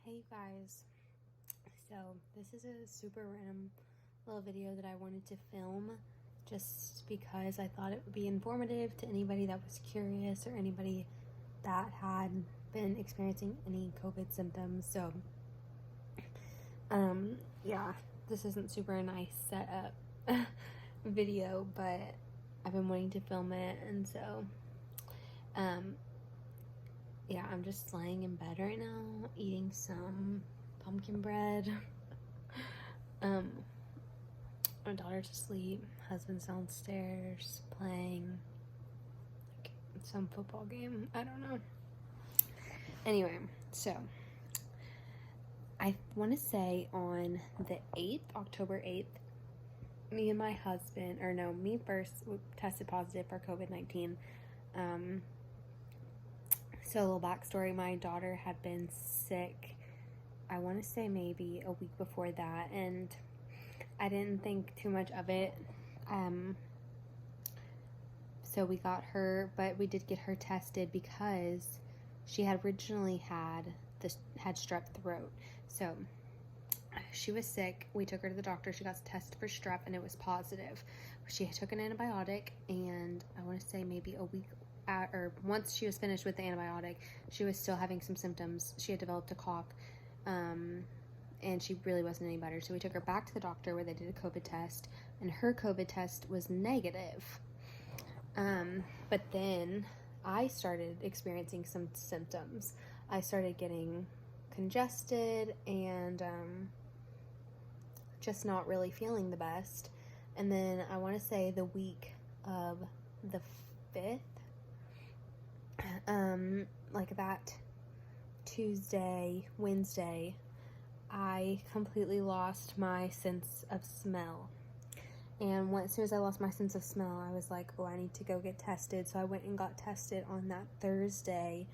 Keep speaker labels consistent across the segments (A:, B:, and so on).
A: Hey guys, so this is a super random little video that I wanted to film just because I thought it would be informative to anybody that was curious or anybody that had been experiencing any COVID symptoms. So yeah, this isn't super nice setup video, but I've been wanting to film it, and so yeah, I'm just laying in bed right now, eating some pumpkin bread. My daughter's asleep, husband's downstairs playing like some football game. I don't know. Anyway, so I want to say on the 8th, October 8th, me and my husband, or no, me first, tested positive for COVID-19. So a little backstory, my daughter had been sick, I want to say maybe a week before that, and I didn't think too much of it. So we got her, but we did get her tested because she had originally had strep throat. So she was sick. We took her to the doctor. She got tested for strep and it was positive. She took an antibiotic, and I want to say maybe a week or once she was finished with the antibiotic, she was still having some symptoms. She had developed a cough, and she really wasn't any better. So we took her back to the doctor where they did a COVID test, and her COVID test was negative. But then I started experiencing some symptoms. I started getting congested and just not really feeling the best. And then I want to say the week of the 5th, like that Tuesday, Wednesday, I completely lost my sense of smell. And as soon as I lost my sense of smell, I was like, oh, I need to go get tested. So I went and got tested on that Thursday.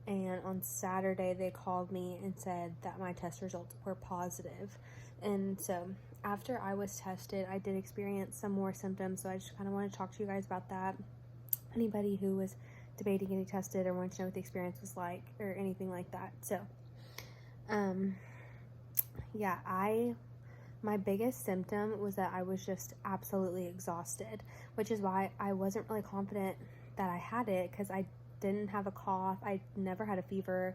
A: And on Saturday, they called me and said that my test results were positive. And so after I was tested, I did experience some more symptoms. So I just kind of want to talk to you guys about that. Anybody who was debating getting tested or wanted to know what the experience was like or anything like that. So, yeah, my biggest symptom was that I was just absolutely exhausted, which is why I wasn't really confident that I had it, because I didn't have a cough. I never had a fever,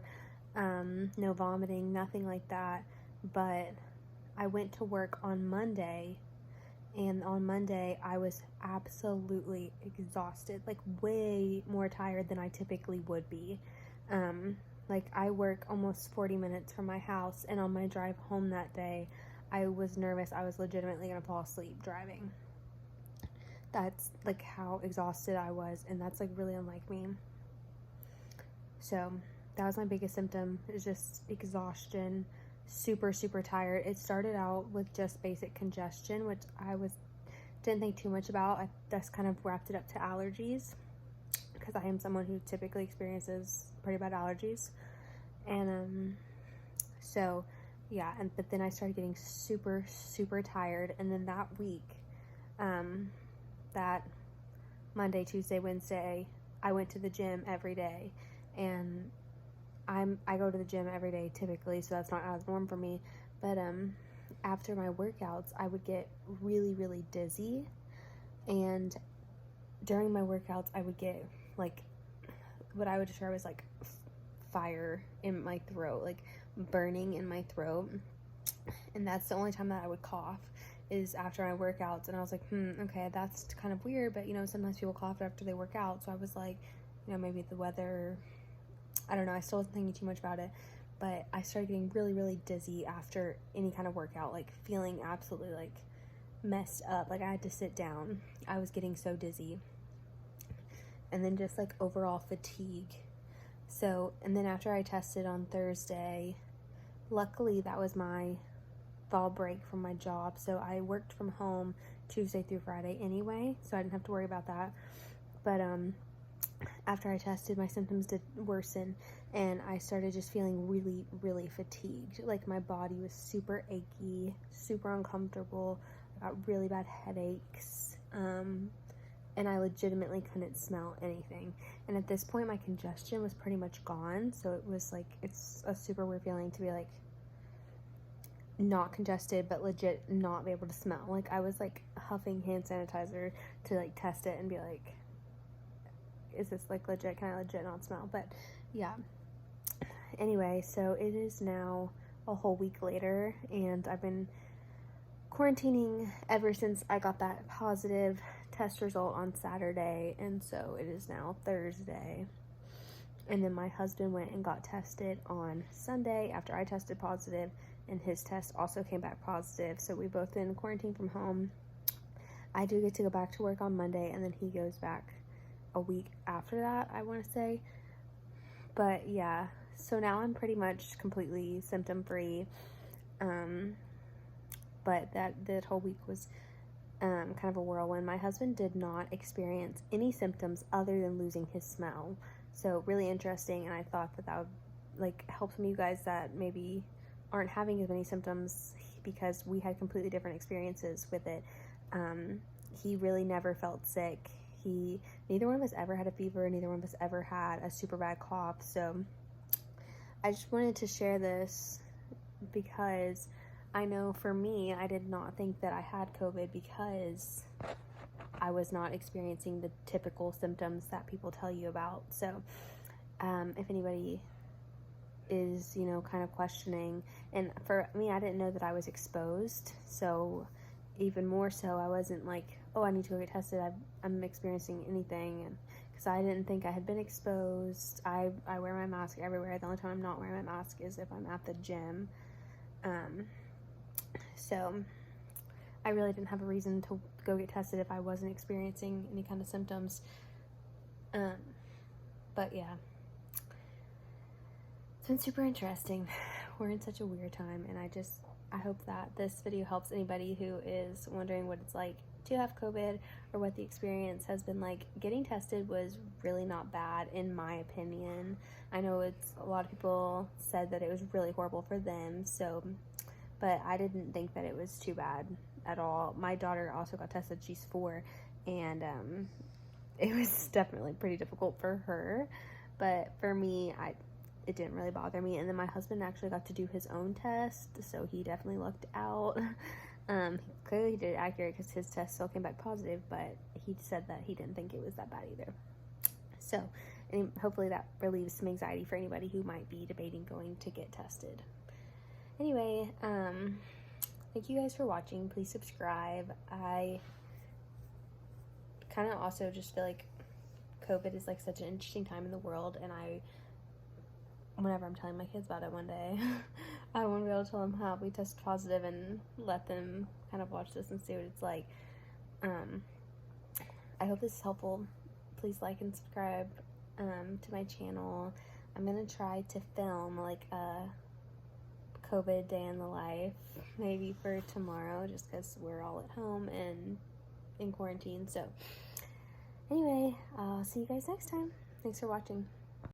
A: no vomiting, nothing like that. But I went to work on Monday, and on Monday I was absolutely exhausted, like way more tired than I typically would be. Like I work almost 40 minutes from my house, and on my drive home that day, I was nervous I was legitimately gonna fall asleep driving. That's like how exhausted I was, and that's like really unlike me. So that was my biggest symptom, is just exhaustion, super tired. It started out with just basic congestion, which didn't think too much about. I just kind of wrapped it up to allergies, because I am someone who typically experiences pretty bad allergies. And so yeah, but then I started getting super tired. And then that week, that Monday, Tuesday, Wednesday, I went to the gym every day. And I go to the gym every day typically, so that's not out of the norm for me. But after my workouts, I would get really dizzy, and during my workouts, I would get like what I would describe as like fire in my throat, like burning in my throat. And that's the only time that I would cough, is after my workouts. And I was like, okay, that's kind of weird, but sometimes people cough after they work out. So I was like, maybe the weather, I don't know. I still wasn't thinking too much about it, but I started getting really dizzy after any kind of workout, like feeling absolutely like messed up. Like I had to sit down. I was getting so dizzy. And then just like overall fatigue. So, and then after I tested on Thursday, luckily that was my fall break from my job. So I worked from home Tuesday through Friday anyway, so I didn't have to worry about that. But after I tested, my symptoms did worsen, and I started just feeling really fatigued. Like my body was super achy, super uncomfortable. I got really bad headaches, and I legitimately couldn't smell anything. And at this point, my congestion was pretty much gone, so it was like, it's a super weird feeling to be like not congested, but legit not be able to smell. Like, I was, like, huffing hand sanitizer to, like, test it and be like, is this, like, legit? Can I legit not smell? But, yeah. Anyway, so it is now a whole week later, and I've been quarantining ever since I got that positive test result on Saturday, and so it is now Thursday. And then my husband went and got tested on Sunday after I tested positive, and his test also came back positive. So we both been quarantined from home. I do get to go back to work on Monday, and then he goes back a week after that, I want to say. But yeah, so now I'm pretty much completely symptom free. But that whole week was kind of a whirlwind. My husband did not experience any symptoms other than losing his smell. So really interesting, and I thought that would like help some of you guys that maybe aren't having as many symptoms, because we had completely different experiences with it. He really never felt sick. Neither one of us ever had a fever. Neither one of us ever had a super bad cough. So I just wanted to share this because I know for me, I did not think that I had COVID because I was not experiencing the typical symptoms that people tell you about. So if anybody is, kind of questioning, and for me, I didn't know that I was exposed. So even more so, I wasn't like, oh, I need to go get tested. I'm experiencing anything. And because I didn't think I had been exposed. I wear my mask everywhere. The only time I'm not wearing my mask is if I'm at the gym. So I really didn't have a reason to go get tested if I wasn't experiencing any kind of symptoms. But yeah, it's been super interesting. We're in such a weird time, and I hope that this video helps anybody who is wondering what it's like to have COVID or what the experience has been like. Getting tested was really not bad, in my opinion. I know a lot of people said that it was really horrible for them, but I didn't think that it was too bad at all. My daughter also got tested. She's 4, and it was definitely pretty difficult for her. But for me, it didn't really bother me. And then my husband actually got to do his own test, so he definitely lucked out. Clearly he did it accurate because his test still came back positive, but he said that he didn't think it was that bad either. So, and hopefully that relieves some anxiety for anybody who might be debating going to get tested. Anyway, thank you guys for watching. Please subscribe. I kind of also just feel like COVID is like such an interesting time in the world, and whenever I'm telling my kids about it one day, I want to be able to tell them how we test positive and let them kind of watch this and see what it's like. I hope this is helpful. Please like and subscribe to my channel. I'm going to try to film like a COVID day in the life, maybe for tomorrow, just because we're all at home and in quarantine. So anyway, I'll see you guys next time. Thanks for watching.